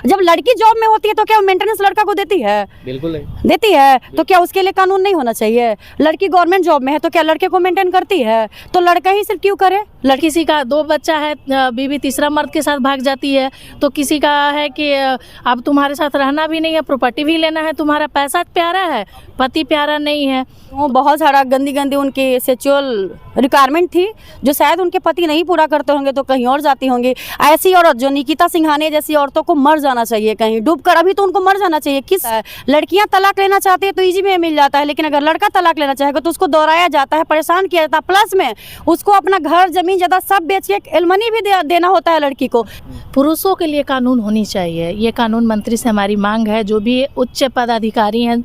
जब लड़की जॉब में होती है तो क्या मेंटेनेंस लड़का को देती है? बिल्कुल नहीं देती है। तो क्या उसके लिए कानून नहीं होना चाहिए? लड़की गवर्नमेंट जॉब में है तो क्या लड़के को मेंटेन करती है? तो लड़का ही सिर्फ क्यों करे? लड़की किसी का 2 बच्चा है, बीवी तीसरा मर्द के साथ भाग जाती है, तो किसी का है कि अब तुम्हारे साथ रहना भी नहीं है, प्रॉपर्टी भी लेना है, तुम्हारा पैसा प्यारा है, पति प्यारा नहीं है। वो बहुत सारा गंदी गंदी उनकी सेक्सुअल रिक्वायरमेंट थी जो शायद उनके पति नहीं पूरा करते होंगे तो कहीं और जाती होंगी। ऐसी औरत जो निकिता सिंघानिया जैसी औरतों को मर जाना चाहिए कहीं डूबकर, अभी तो उनको मर जाना चाहिए। किस लड़कियां तलाक लेना चाहती है तो इजी में मिल जाता है, लेकिन अगर लड़का तलाक लेना चाहेगा तो उसको दोहराया जाता है, परेशान किया जाता है, प्लस में उसको अपना घर जमीन जायदाद सब बेच के एलमनी भी देना होता है लड़की को। पुरुषों के लिए कानून होनी चाहिए, ये कानून मंत्री से हमारी मांग है। जो भी उच्च पदाधिकारी हैं,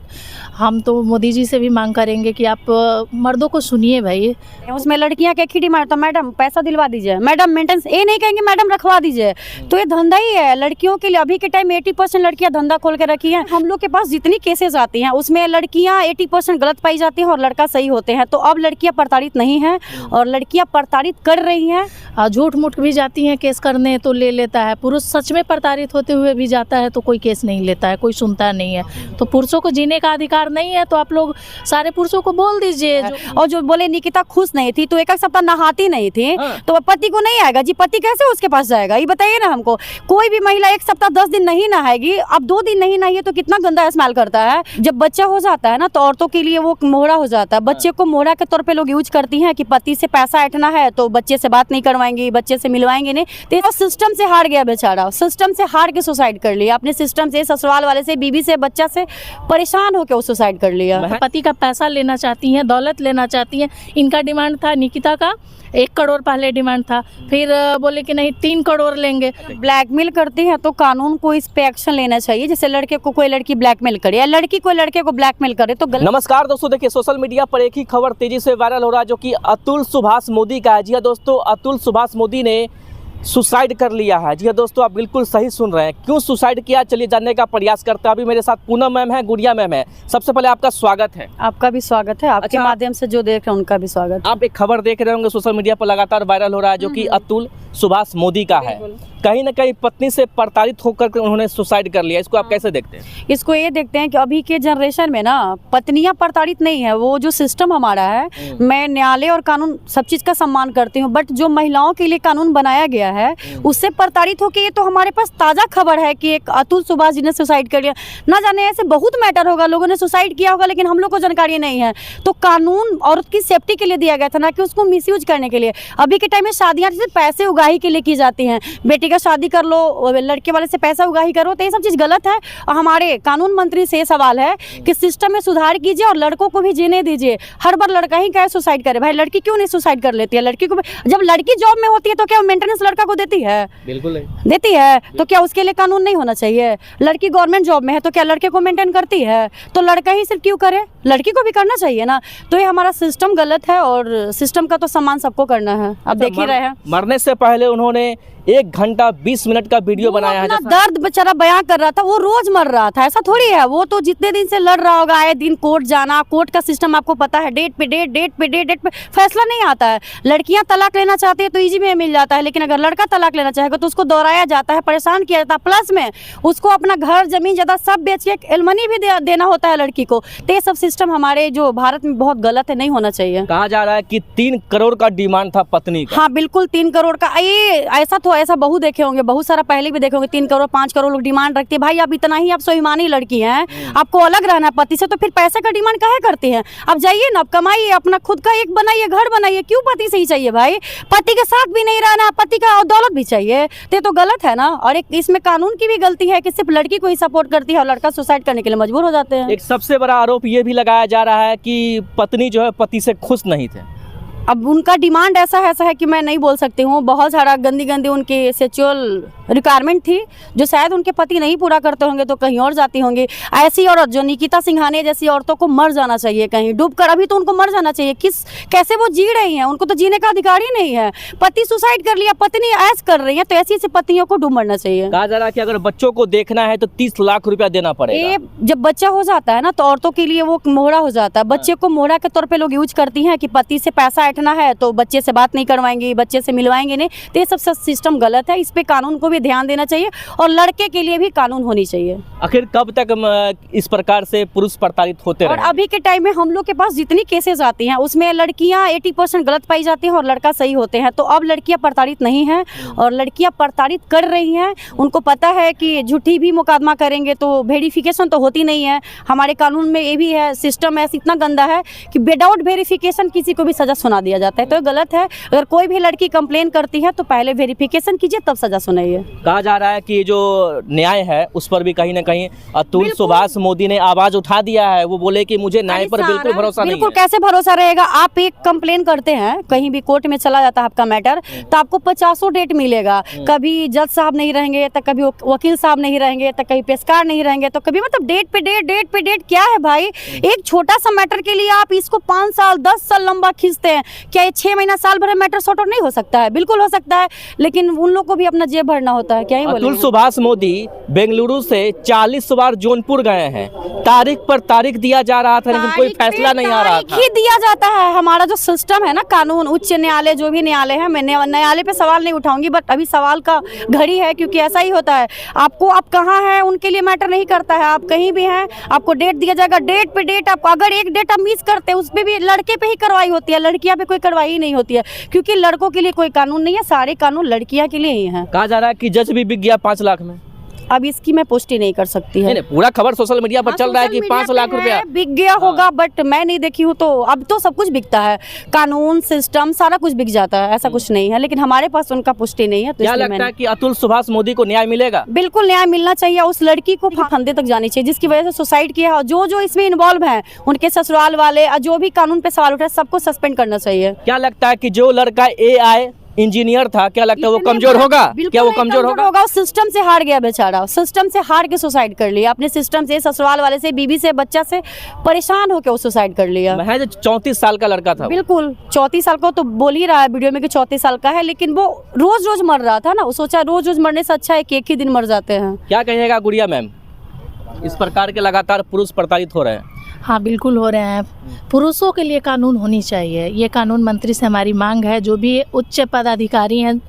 हम तो मोदी जी से भी मांग करेंगे कि आप मर्दों को सुनिए भाई। उसमें लड़कियां क्या खिड़ी मारता, मैडम पैसा दिलवा दीजिए, मैडम मेंटेनेंस, ये नहीं कहेंगे मैडम रखवा दीजिए। तो ये धंधा ही है लड़कियों के लिए। अभी के टाइम में 80% लड़कियां धंधा खोल के रखी हैं। हम लोग के पास जितनी केसेस आती हैं उसमें लड़कियां 80% गलत पाई जाती हैं और लड़का सही होते हैं। तो अब लड़कियां प्रताड़ित नहीं हैं और लड़कियां प्रताड़ित कर रही हैं। झूठ मूठ भी जाती हैं केस करने तो ले लेता है, पुरुष सच में प्रताड़ित होते हुए भी जाता है तो कोई केस नहीं लेता है, कोई सुनता नहीं है। तो पुरुषों को जीने का अधिकार नहीं है, तो आप लोग सारे पुरुषों को बोल दीजिए। और जो बोले निकिता खुश नहीं थी तो एक सप्ताह नहाती नहीं थी तो पति को नहीं आएगा जी, पति कैसे उसके पास जाएगा ये बताइए ना हमको। कोई भी महिला एक सप्ताह 10 दिन नहीं नहाएगी, अब 2 दिन नहीं नहाइए तो कितना गंदा स्मेल करता है। जब बच्चा हो जाता है ना तो औरतों के लिए वो मोहरा हो जाता है। बच्चे को मोहरा के तौर पे लोग यूज करती हैं कि पति से पैसा ऐंठना है तो बच्चे से बात नहीं करवाएंगे, बच्चे से मिलवाएंगे नहीं। तो सिस्टम से हार गया बेचारा, सिस्टम से हार के सुसाइड कर लिया, अपने सिस्टम से, ससुराल वाले से, बीवी से, बच्चा से परेशान होकर वो सुसाइड कर लिया। पति का पैसा लेना चाहती हैं, दौलत लेना चाहती हैं। इनका डिमांड था निकिता का 1 करोड़ पहले डिमांड था, फिर बोले कि नहीं 3 करोड़ लेंगे। ब्लैकमेल करती है तो कानून को इस पे एक्शन लेना चाहिए। जैसे लड़के को कोई लड़की ब्लैकमेल करे या लड़की कोई लड़के को ब्लैकमेल करे तो नमस्कार दोस्तों, देखिए सोशल मीडिया पर एक ही खबर तेजी से वायरल हो रहा है जो कि अतुल सुभाष मोदी का है। जी हाँ दोस्तों, अतुल सुभाष मोदी ने सुसाइड कर लिया है। जी हाँ दोस्तों, आप बिल्कुल सही सुन रहे हैं। क्यों सुसाइड किया चलिए जानने का प्रयास करते हैं। अभी मेरे साथ पूनम मैम है, गुड़िया मैम है। सबसे पहले आपका स्वागत है। आपका भी स्वागत है, आपके माध्यम से जो देख रहे हैं उनका भी स्वागत। आप एक खबर देख रहे होंगे सोशल मीडिया पर लगातार वायरल हो रहा है जो कि अतुल सुभाष मोदी का है। कहीं ना कहीं पत्नी से प्रताड़ित होकर उन्होंने सुसाइड कर लिया। इसको आप कैसे देखते हैं? इसको ये देखते हैं कि अभी के जनरेशन में ना पत्नियां प्रताड़ित नहीं है। वो जो सिस्टम हमारा है, मैं न्यायालय और कानून सब चीज का सम्मान करती हूँ, बट जो महिलाओं के लिए कानून बनाया गया है उससे प्रताड़ित होकर ये तो हमारे पास ताजा खबर है कि एक अतुल सुभाष जी ने सुसाइड कर लिया। ना जाने ऐसे बहुत मैटर होगा, लोगों ने सुसाइड किया होगा लेकिन हम लोग को जानकारी नहीं है। तो कानून औरत की सेफ्टी के लिए दिया गया था, ना कि उसको मिसयूज करने के लिए। अभी के टाइम में शादियां सिर्फ पैसे उगाही के लिए की जाती हैं। बेटी का शादी कर लो, लड़के वाले से पैसा उगाही करो, तो ये सब चीज गलत है। और हमारे कानून मंत्री से सवाल है कि सिस्टम में सुधार कीजिए और लड़कों को भी जीने दीजिए। हर बार लड़का ही क्या सुसाइड करे? भाई लड़की क्यों नहीं सुसाइड कर लेती है? लड़की को जब लड़की जॉब में होती है तो क्या मेंटेनेंस लड़का को देती है? बिल्कुल नहीं देती है। तो क्या उसके लिए कानून नहीं होना चाहिए? लड़की गवर्नमेंट जॉब में है तो क्या लड़के को मेंटेन करती है? तो लड़का ही सिर्फ क्यों करे? लड़की को भी करना चाहिए ना। तो ये हमारा सिस्टम गलत है और सिस्टम का तो सम्मान सबको करना है। अब देख ही रहे हैं, मरने से पहले उन्होंने 1 घंटा 20 मिनट का वीडियो बनाया है। दर्द बेचारा बयां कर रहा था, वो रोज मर रहा था, ऐसा थोड़ी है। वो तो जितने दिन से लड़ रहा होगा, आए दिन कोर्ट जाना, कोर्ट का सिस्टम आपको पता है, डेट पे फैसला नहीं आता है। लड़कियां तलाक लेना चाहती है तो इजी में मिल जाता है, लेकिन अगर लड़का तलाक लेना चाहेगा तो उसको दोहराया जाता है, परेशान किया जाता है, प्लस में उसको अपना घर जमीन जायदाद सब बेच के एलमनी भी देना होता है लड़की को। तो ये सब सिस्टम हमारे जो भारत में बहुत गलत है, नहीं होना चाहिए। कहा जा रहा है कि 3 करोड़ का डिमांड था पत्नी का। हाँ बिल्कुल 3 करोड़ का। ये ऐसा तो ऐसा बहुत देखे होंगे, बहुत सारा पहले भी देखे होंगे। 3 करोड़ 5 करोड़ लोग डिमांड रखते हैं। भाई आप इतना ही आप स्वाभिमानी लड़की हैं, आपको अलग रहना है पति से, तो फिर पैसे का डिमांड काहे करती हैं? आप जाइए ना, आप कमाइए, अपना खुद का एक बनाइए, घर बनाइए। क्यों पति से ही चाहिए? भाई पति के साथ भी नहीं रहना, पति का दौलत भी चाहिए, तो गलत है ना। और एक इसमें कानून की भी गलती है कि सिर्फ लड़की को ही सपोर्ट करती है और लड़का सुसाइड करने के लिए मजबूर हो जाते हैं। एक सबसे बड़ा आरोप ये भी लगाया जा रहा है कि पत्नी जो है पति से खुश नहीं थे। अब उनका डिमांड ऐसा है कि मैं नहीं बोल सकती हूँ। बहुत सारा गंदी गंदी उनकी सेक्सुअल रिक्वायरमेंट थी जो शायद उनके पति नहीं पूरा करते होंगे तो कहीं और जाती होंगी। ऐसी औरत जो निकिता सिंघानिया जैसी औरतों को मर जाना चाहिए कहीं डूबकर, अभी तो उनको मर जाना चाहिए। कैसे वो जी रही हैं? उनको तो जीने का अधिकार ही नहीं है। पति सुसाइड कर लिया, पत्नी ऐश कर रही है, तो ऐसी ऐसी पत्नियों को डूब मरना चाहिए। कहा जा रहा है कि अगर बच्चों को देखना है तो 30 लाख रुपया देना पड़ेगा। जब बच्चा हो जाता है ना तो औरतों के लिए वो मोहरा हो जाता है। बच्चे को मोहरा के तौर पे लोग यूज करती हैं कि पति से पैसा बैठना है तो बच्चे से बात नहीं करवाएंगे, बच्चे से मिलवाएंगे नहीं। तो ये सब सिस्टम गलत है, इस पे कानून को भी ध्यान देना चाहिए और लड़के के लिए भी कानून होनी चाहिए। आखिर कब तक इस प्रकार से पुरुष प्रताड़ित होते और रहे? अभी के टाइम में हम लोग के पास जितनी केसेस आती हैं उसमें लड़कियां 80% गलत पाई जाती हैं और लड़का सही होते हैं। तो अब लड़कियां प्रताड़ित नहीं हैं और लड़कियां प्रताड़ित कर रही हैं। उनको पता है कि झूठी भी मुकदमा करेंगे तो वेरिफिकेशन तो होती नहीं है। हमारे कानून में ये भी है, सिस्टम ऐसा इतना गंदा है कि विदाउट वेरिफिकेशन किसी को भी सजा सुना दिया जाता है। तो ये गलत है। अगर कोई भी लड़की कंप्लेन करती है तो पहले वेरिफिकेशन कीजिए तब सजा सुनाइए। कहा जा रहा है कि जो न्याय है उस पर भी कहीं ना कहीं अतुल बिल्कुल। सुभाष मोदी ने आवाज उठा दिया है। वो बोले कि मुझे न्याय पर बिल्कुल भरोसा नहीं बिल्कुल है। कैसे भरोसा रहेगा? आप एक कंप्लेन करते हैं, कहीं भी कोर्ट में चला जाता है आपका मैटर, तो आपको 50 डेट मिलेगा। कभी जज साहब नहीं रहेंगे तो कभी वकील साहब नहीं रहेंगे तो कभी पेशकार नहीं रहेंगे तो कभी मतलब डेट पे डेट क्या है भाई? एक छोटा सा मैटर के लिए आप इसको 5 साल 10 साल लंबा खींचते हैं। क्या ये 6 महीना साल भर में मैटर सॉर्ट आउट नहीं हो सकता है? बिल्कुल हो सकता है, लेकिन उन लोग को भी अपना जेब भरना होता है। क्या ही अतुल बोलेंगे? सुभाष मोदी बेंगलुरु से 40 बार जौनपुर गए हैं। तारीख पर तारीख दिया जा रहा था लेकिन कोई तारीख पे फैसला नहीं आ रहा तारीख था। ही दिया जाता है। हमारा जो सिस्टम है ना, कानून, उच्च न्यायालय, जो भी न्यायालय है, मैं न्यायालय पे सवाल नहीं उठाऊंगी, बट अभी सवाल का घड़ी है क्योंकि ऐसा ही होता है। आपको आप कहाँ हैं उनके लिए मैटर नहीं करता है। आप कहीं भी हैं, आपको डेट दिया जाएगा, डेट पे डेट। आपको अगर एक डेट आप मिस करते हैं उस पर भी लड़के पे ही कार्रवाई होती है, लड़कियां पे कोई कार्रवाई ही नहीं होती है क्योंकि लड़कों के लिए कोई कानून नहीं है। सारे कानून लड़कियां के लिए ही हैं। कहा जा रहा है कि जज भी बिक गया 5 लाख में। अब इसकी मैं पुष्टि नहीं कर सकती है। नहीं, पूरा खबर सोशल मीडिया पर चल रहा है कि 5 लाख रुपया बिक गया होगा, बट मैं नहीं देखी हूँ। तो अब तो सब कुछ बिकता है, कानून, सिस्टम, सारा कुछ बिक जाता है। ऐसा कुछ नहीं है, लेकिन हमारे पास उनका पुष्टि नहीं है। तो क्या लगता है कि अतुल सुभाष मोदी को न्याय मिलेगा? बिल्कुल न्याय मिलना चाहिए। उस लड़की को फंदे तक जानी चाहिए जिसकी वजह से सुसाइड किया। और जो इसमें इन्वॉल्व हैं, उनके ससुराल वाले, जो भी कानून पे सवाल उठाए, सबको सस्पेंड करना चाहिए। क्या लगता है कि जो लड़का AI इंजीनियर था, क्या लगता है वो कमजोर होगा? क्या वो कमजोर होगा? सिस्टम से हार गया बेचारा, सिस्टम से हार के सुसाइड कर लिया। अपने सिस्टम से, ससुराल वाले से, बीवी से, बच्चा से परेशान होकर वो सुसाइड कर लिया। महज 34 साल का लड़का था। बिल्कुल 34 साल का तो बोल ही रहा है वीडियो में कि 34 साल का है, लेकिन वो रोज रोज मर रहा था ना। वो सोचा रोज रोज मरने से अच्छा है कि एक ही दिन मर जाते हैं। क्या कहिएगा गुड़िया मैम, इस प्रकार के लगातार पुरुष प्रताड़ित हो रहे हैं? हाँ बिल्कुल हो रहे हैं। पुरुषों के लिए कानून होनी चाहिए। ये कानून मंत्री से हमारी मांग है। जो भी उच्च पदाधिकारी हैं,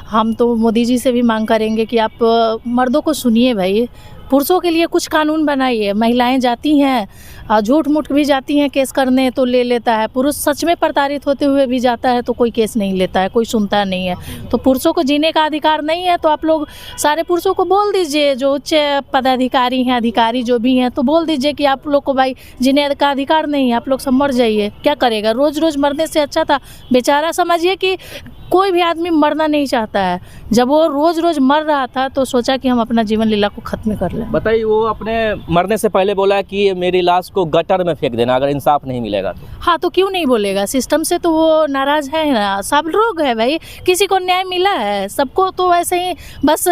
हम तो मोदी जी से भी मांग करेंगे कि आप मर्दों को सुनिए भाई, पुरुषों के लिए कुछ कानून बनाइए। महिलाएं जाती हैं, झूठ मूठ भी जाती हैं केस करने तो ले लेता है। पुरुष सच में प्रताड़ित होते हुए भी जाता है तो कोई केस नहीं लेता है, कोई सुनता नहीं है। तो पुरुषों को जीने का अधिकार नहीं है तो आप लोग सारे पुरुषों को बोल दीजिए, जो उच्च पदाधिकारी हैं, अधिकारी जो भी हैं, तो बोल दीजिए कि आप लोग को भाई जीने का अधिकार नहीं है, आप लोग सब मर जाइए। क्या करेगा? रोज़ रोज़ मरने से अच्छा था बेचारा। समझिए कि कोई भी आदमी मरना नहीं चाहता है। जब वो रोज़ रोज़ मर रहा था तो सोचा कि हम अपना जीवन लीला को ख़त्म कर लें। बताइए, वो अपने मरने से पहले बोला कि मेरी लाश को गटर में फेंक देना अगर इंसाफ नहीं मिलेगा तो। हाँ, तो क्यों नहीं बोलेगा? सिस्टम से तो वो नाराज़ है ना। सब लोग है भाई, किसी को न्याय मिला है? सबको तो ऐसे ही बस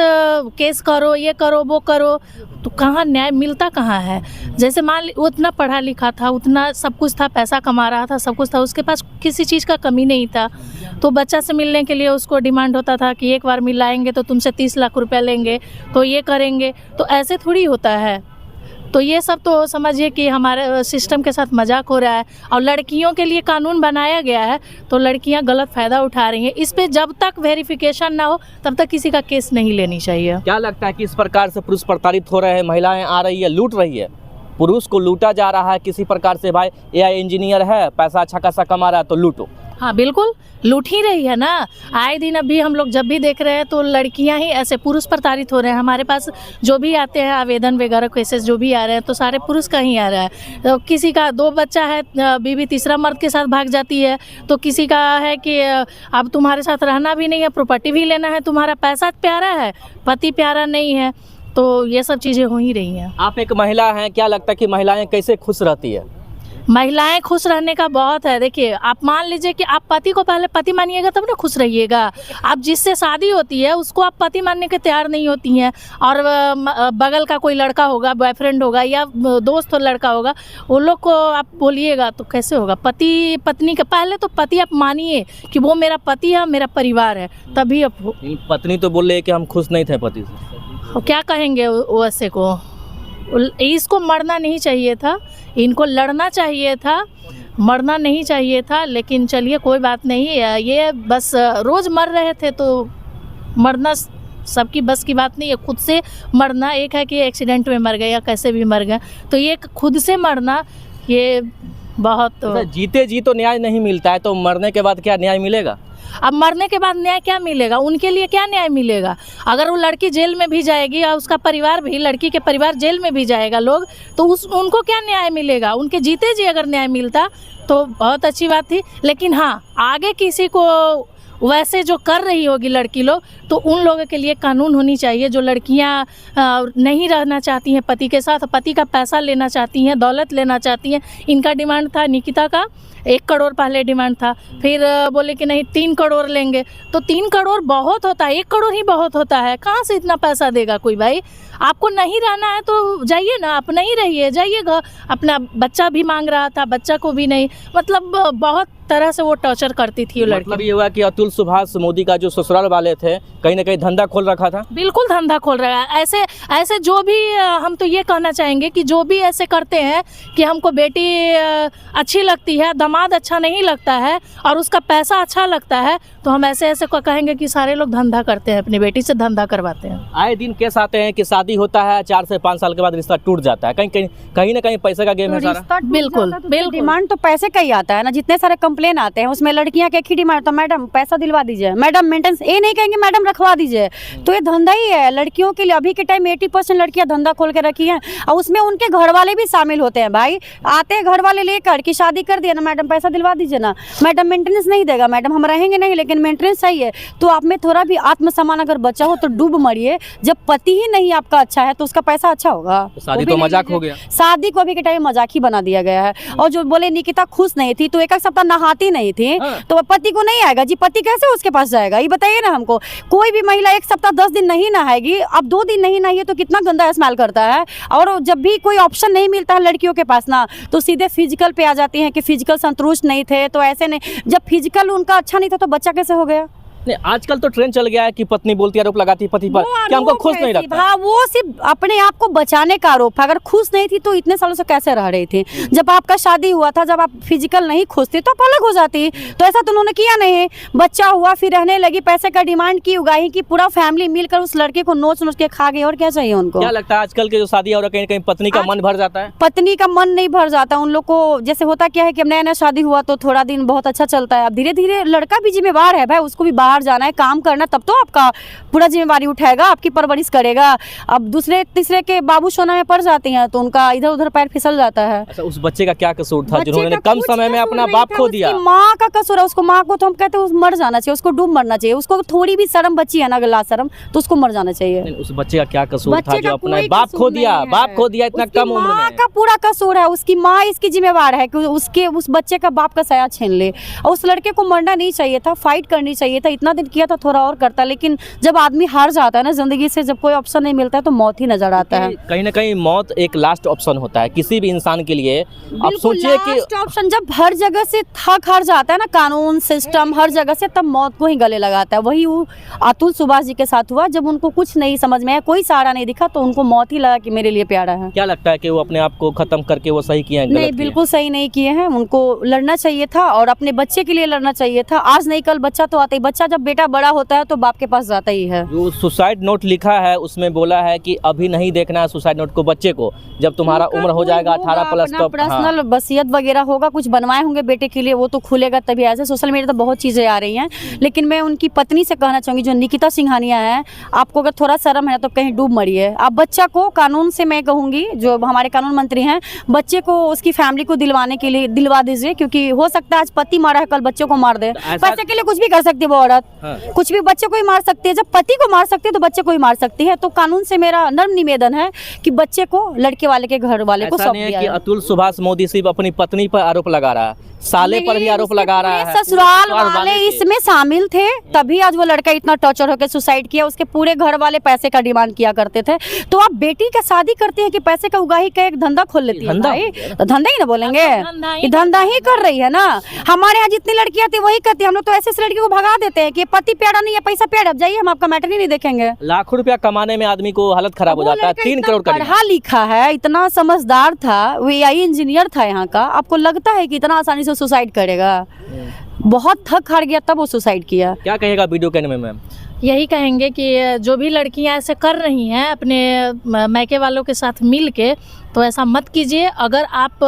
केस करो, ये करो, वो करो, तो कहाँ न्याय मिलता कहाँ है? जैसे मान ली उतना पढ़ा लिखा था, उतना सब कुछ था, पैसा कमा रहा था, सब कुछ था, उसके पास किसी चीज़ का कमी नहीं था। तो बच्चा से मिलने के लिए उसको डिमांड होता था कि एक बार मिलाएंगे तो तुमसे 30 लाख रुपया लेंगे, तो ये करेंगे। तो ऐसे थोड़ी होता है। तो ये सब तो समझिए कि हमारे सिस्टम के साथ मजाक हो रहा है। और लड़कियों के लिए कानून बनाया गया है तो लड़कियां गलत फ़ायदा उठा रही हैं। इस पे जब तक वेरिफिकेशन ना हो तब तक किसी का केस नहीं लेनी चाहिए। क्या लगता है कि इस प्रकार से पुरुष प्रताड़ित हो रहे हैं, महिलाएं आ रही है, लूट रही है, पुरुष को लूटा जा रहा है किसी प्रकार से? भाई AI इंजीनियर है, पैसा अच्छा खासा कमा रहा है तो लूटो। हाँ बिल्कुल, लूट ही रही है ना। आए दिन अभी हम लोग जब भी देख रहे हैं तो लड़कियां ही ऐसे पुरुष प्रताड़ित हो रहे हैं। हमारे पास जो भी आते हैं आवेदन वगैरह केसेस जो भी आ रहे हैं तो सारे पुरुष का ही आ रहा है। तो किसी का 2 बच्चा है, बीवी तीसरा मर्द के साथ भाग जाती है। तो किसी का है कि अब तुम्हारे साथ रहना भी नहीं है, प्रॉपर्टी भी लेना है, तुम्हारा पैसा प्यारा है, पति प्यारा नहीं है। तो ये सब चीज़ें हो ही रही हैं। आप एक महिला हैं, क्या लगता है कि महिलाएं कैसे खुश रहती है? महिलाएं खुश रहने का बहुत है। देखिए, आप मान लीजिए कि आप पति को पहले पति मानिएगा तब ना खुश रहिएगा। आप जिससे शादी होती है उसको आप पति मानने के तैयार नहीं होती हैं, और बगल का कोई लड़का होगा, बॉयफ्रेंड होगा या दोस्त लड़का होगा, वो लोग को आप बोलिएगा तो कैसे होगा? पति पत्नी का पहले तो पति आप मानिए कि वो मेरा पति है, मेरा परिवार है, तभी आप। पत्नी तो बोल रही है कि हम खुश नहीं थे पति से। क्या कहेंगे वैसे को? इसको मरना नहीं चाहिए था, इनको लड़ना चाहिए था। मरना नहीं चाहिए था, लेकिन चलिए कोई बात नहीं, ये बस रोज़ मर रहे थे तो मरना सबकी बस की बात नहीं है। खुद से मरना, एक है कि एक्सीडेंट में मर गए या कैसे भी मर गए, तो ये खुद से मरना ये बहुत। जीते जी तो न्याय नहीं मिलता है, तो मरने के बाद क्या न्याय मिलेगा? अब मरने के बाद न्याय क्या मिलेगा? उनके लिए क्या न्याय मिलेगा? अगर वो लड़की जेल में भी जाएगी और उसका परिवार भी, लड़की के परिवार जेल में भी जाएगा लोग, तो उनको क्या न्याय मिलेगा? उनके जीते जी अगर न्याय मिलता तो बहुत अच्छी बात थी। लेकिन हाँ, आगे किसी को वैसे जो कर रही होगी लड़की लोग, तो उन लोगों के लिए कानून होनी चाहिए। जो लड़कियां नहीं रहना चाहती हैं पति के साथ, पति का पैसा लेना चाहती हैं, दौलत लेना चाहती हैं। इनका डिमांड था, निकिता का 1 करोड़ पहले डिमांड था, फिर बोले कि नहीं 3 करोड़ लेंगे। तो 3 करोड़ बहुत होता है, 1 करोड़ ही बहुत होता है। कहाँ से इतना पैसा देगा कोई भाई? आपको नहीं रहना है तो जाइए ना, आप नहीं रहिए, जाइएगा। अपना बच्चा भी मांग रहा था, बच्चा को भी नहीं, मतलब बहुत तरह से वो टॉर्चर करती थी वो लड़की। मतलब ये हुआ कि अतुल सुभाष मोदी का जो ससुराल वाले थे, कहीं ना कहीं धंधा खोल रखा था। बिल्कुल धंधा खोल रहा है। ऐसे जो भी, हम तो ये कहना चाहेंगे कि जो भी ऐसे करते हैं कि हमको बेटी अच्छी लगती है, दामाद अच्छा नहीं लगता है और उसका पैसा अच्छा लगता है, तो हम ऐसे को कहेंगे कि सारे लोग धंधा करते हैं, अपनी बेटी से धंधा करवाते हैं। आए दिन केस आते हैं कि शादी होता है, 4 से 5 साल के बाद रिश्ता टूट जाता है। कहीं ना कहीं पैसे का गेम है सारा। बिल्कुल बिल्कुल, डिमांड तो पैसे का ही आता है ना। जितने सारे कंप्लेन आते हैं उसमें लड़कियां की एक ही डिमांड, तो मैडम पैसा दिलवा दीजिए, मैडम मेंटेनेंस, ये नहीं कहेंगे मैडम रखवा दीजिए। तो ये धंधा ही है लड़कियों के लिए। अभी के टाइम 80% लड़कियां धंधा खोल के रखी हैं और उसमें उनके घर वाले भी शामिल होते हैं। भाई आते हैं घर वाले लेकर कि शादी कर दिया ना मैडम, पैसा दिलवा दीजिए ना, मैडम मेंटेनेंस नहीं देगा, मैडम हम रहेंगे नहीं लेकिन मेंटेनेंस चाहिए। तो आप में थोड़ा भी आत्मसम्मान अगर बचा हो तो डूब मरिए। जब पति ही नहीं आपका अच्छा है तो उसका पैसा अच्छा होगा? शादी तो मजाक हो गया। शादी को अभी के टाइम मजाक ही बना दिया गया है। और जो बोले निकिता खुश नहीं थी तो 1 सप्ताह नहाती नहीं थी, तो पति को नहीं आएगा जी, पति कैसे उसके पास जाएगा? ये बताइए ना हमको। कोई भी महिला 1 सप्ताह 10 दिन नहीं नहाएगी, अब 2 दिन नहीं नहाइए तो कितना गंदा स्मेल करता है। और जब भी कोई ऑप्शन नहीं मिलता है लड़कियों के पास ना, तो सीधे फिजिकल पे आ जाती हैं कि फिजिकल संतुष्ट नहीं थे तो ऐसे नहीं। जब फिजिकल उनका अच्छा नहीं था तो बच्चा कैसे हो गया? नहीं, आजकल तो ट्रेंड चल गया है कि पत्नी बोलती है, आरोप लगाती है पति पर कि हमको खुश नहीं रखता। हाँ, वो सिर्फ अपने आप को बचाने का आरोप है। अगर खुश नहीं थी तो इतने सालों से कैसे रह रही थी? जब आपका शादी हुआ था, जब आप फिजिकल नहीं खुश थे तो आप अलग हो जाती। तो ऐसा तो उन्होंने किया नहीं। बच्चा हुआ, फिर रहने लगी, पैसे का डिमांड की, उगाही की, पूरा फैमिली मिलकर उस लड़के को नोच नोच के खा गई। और क्या चाहिए उनको? क्या लगता है आजकल के जो शादी और कहीं पत्नी का मन भर जाता है? पत्नी का मन नहीं भर जाता उन लोग को। जैसे होता क्या है कि नया नया शादी हुआ तो थोड़ा दिन बहुत अच्छा चलता है, अब धीरे धीरे लड़का भी जिम्मेवार है भाई, उसको भी बाहर जाना है, काम करना, तब तो आपका पूरा जिम्मेवारी उठाएगा, आपकी परवरिश करेगा। अब दूसरे तीसरे के बाबू सोना में पड़ जाते हैं तो उनका इधर उधर पैर फिसल जाता है। अच्छा, उस बच्चे का क्या कसूर था जिन्होंने कम समय में अपना बाप खो दिया? माँ का कसूर है। उसको माँ को तो हम कहते हैं मर जाना चाहिए, उसको डूब मरना चाहिए। उसको थोड़ी भी शर्म बची है ना, अगर लाज शर्म, तो उसको मर जाना चाहिए। उस बच्चे का क्या कसूर था जो अपना बाप खो दिया? बाप खो दिया इतना कम उम्र में। माँ का पूरा कसूर है, उसकी माँ इसकी जिम्मेवार है कि उस बच्चे का बाप का साया छीन ले। और उस लड़के को मरना नहीं चाहिए था, फाइट करनी चाहिए था। इतना दिन किया था, थोड़ा और करता। लेकिन जब आदमी हार जाता है ना जिंदगी से, जब कोई ऑप्शन नहीं मिलता है तो मौत ही नजर आता है। कहीं ना कहीं मौत एक लास्ट ऑप्शन होता है किसी भी इंसान के लिए। अब सोचिए कि लास्ट ऑप्शन जब हर जगह से थक हार जाता है ना, कानून सिस्टम हर जगह से, तब मौत को ही गले लगाता है। वही अतुल सुभाष जी के साथ हुआ। जब उनको कुछ नहीं समझ में आया, कोई सहारा नहीं दिखा, तो उनको मौत ही लगा कि मेरे लिए प्यारा है। क्या लगता है कि वो अपने आप को खत्म करके वो सही किए हैं? नहीं, बिल्कुल सही नहीं किए हैं। उनको लड़ना चाहिए था और अपने बच्चे के लिए लड़ना चाहिए था। आज नहीं कल बच्चा तो आता ही। बच्चा जब बेटा बड़ा होता है तो बाप के पास जाता ही है। जो सुसाइड नोट लिखा है उसमें बोला है कि अभी नहीं देखना है सुसाइड नोट को बच्चे को, जब तुम्हारा उम्र हो जाएगा 18 प्लस तो पर्सनल वसीयत वगैरह होगा, कुछ बनवाए होंगे बेटे के लिए, वो तो खुलेगा तभी। ऐसे सोशल मीडिया तो बहुत चीजें आ रही हैं। लेकिन मैं उनकी पत्नी से कहना चाहूंगी, जो निकिता सिंघानिया है, आपको अगर थोड़ा शर्म है तो कहीं डूब मरिए। आप बच्चा को कानून से, मैं कहूंगी जो हमारे कानून मंत्री हैं, बच्चे को उसकी फैमिली को दिलवाने के लिए दिलवा दीजिए। क्योंकि हो सकता है आज पति मारा है, कल बच्चे को मार दे। पैसे के लिए कुछ भी कर सकती है वो औरत, कुछ भी बच्चे को ही मार सकती है। जब पति को मार सकती है तो बच्चे को ही मार सकती है। तो कानून से मेरा नर्म निवेदन है कि बच्चे को लड़के वाले के घर वाले को सौंप दिया। कि अतुल सुभाष मोदी सिर्फ अपनी पत्नी पर आरोप लगा रहा है, साले पर भी आरोप लगा रहा है। ससुराल वाले इसमें शामिल थे, तभी आज वो लड़का इतना टॉर्चर होकर सुसाइड किया। उसके पूरे घर वाले पैसे का डिमांड किया करते थे। तो आप बेटी का शादी करते हैं कि पैसे का उगाही का एक धंधा खोल लेती है भाई, तो धंधा ही ना बोलेंगे, धंधा ही कर रही है ना। हमारे यहाँ जितनी लड़कियां थी वही करती है। हम लोग तो ऐसे लड़की को भगा देते हैं कि पति प्यारा नहीं है, पैसा प्यारा, अब जाइए हम आपका मैटर ही नहीं देखेंगे। लाखों रुपया कमाने में आदमी को हालत खराब हो वो जाता है। लड़का 3 इतना करोड़ का पढ़ा लिखा है, इतना समझदार था, वो AI इंजीनियर था यहाँ का, आपको लगता है कि इतना आसानी से सुसाइड करेगा? बहुत थक हार गया तब वो सुसाइड किया। क्या कहेगा वीडियो कहने में मैम? यही कहेंगे कि जो भी लड़कियां ऐसे कर रही हैं अपने मायके वालों के साथ मिल के, तो ऐसा मत कीजिए। अगर आप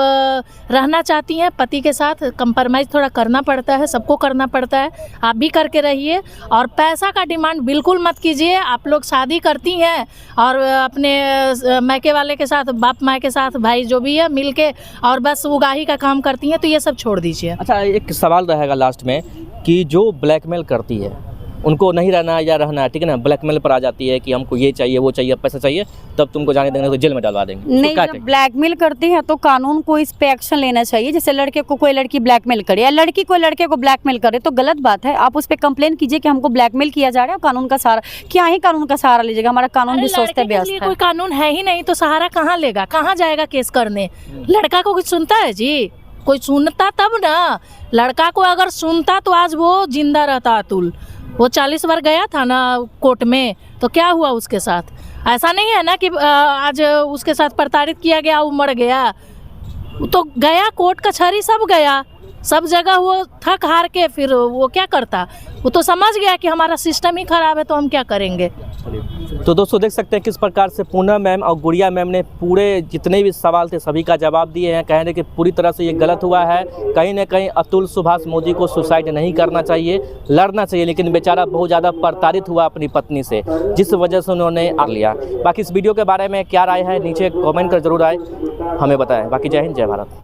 रहना चाहती हैं पति के साथ, कंप्रोमाइज़ थोड़ा करना पड़ता है, सबको करना पड़ता है, आप भी करके रहिए। और पैसा का डिमांड बिल्कुल मत कीजिए। आप लोग शादी करती हैं और अपने मायके वाले के साथ, बाप माँ के साथ, भाई जो भी है मिल के, और बस उगाही का काम करती हैं, तो ये सब छोड़ दीजिए। अच्छा, एक सवाल रहेगा लास्ट में कि जो ब्लैकमेल करती है उनको नहीं रहना या रहना है, ठीक है ना, ब्लैकमेल पर आ जाती है कि हमको ये चाहिए, वो चाहिए, पैसा चाहिए, तब तुमको जाने देंगे तो जेल में डलवा देंगे। नहीं, जब ब्लैकमेल करती है तो कानून को इस पे एक्शन लेना चाहिए। जैसे लड़के को कोई लड़की ब्लैकमेल करे या लड़की कोई लड़के को ब्लैकमेल करे तो गलत बात है। आप उस पे कंप्लेन कीजिए कि हमको ब्लैकमेल किया जा रहा है, कानून का सहारा, क्या ही कानून का सहारा लीजिएगा? हमारा कानून भी सोचते व्यस्त है। कोई कानून है ही नहीं तो सहारा कहाँ लेगा, कहाँ जाएगा केस करने? लड़का को कुछ सुनता है जी? कोई सुनता तब ना। लड़का को अगर सुनता तो आज वो जिंदा रहता। अतुल वो 40 बार गया था ना कोर्ट में, तो क्या हुआ उसके साथ? ऐसा नहीं है ना कि आज उसके साथ प्रताड़ित किया गया, वो मर गया। वो तो गया, कोर्ट कचहरी सब गया, सब जगह वो थक हार के फिर वो क्या करता? वो तो समझ गया कि हमारा सिस्टम ही खराब है, तो हम क्या करेंगे। तो दोस्तों देख सकते हैं किस प्रकार से पूनम मैम और गुड़िया मैम ने पूरे जितने भी सवाल थे सभी का जवाब दिए हैं। कह रहे कि पूरी तरह से ये गलत हुआ है, कहीं ना कहीं अतुल सुभाष मोदी को सुसाइड नहीं करना चाहिए, लड़ना चाहिए, लेकिन बेचारा बहुत ज़्यादा प्रताड़ित हुआ अपनी पत्नी से, जिस वजह से उन्होंने आ लिया। बाकी इस वीडियो के बारे में क्या राय है नीचे कॉमेंट कर जरूर आए, हमें बताएं। बाकी जय हिंद, जय भारत।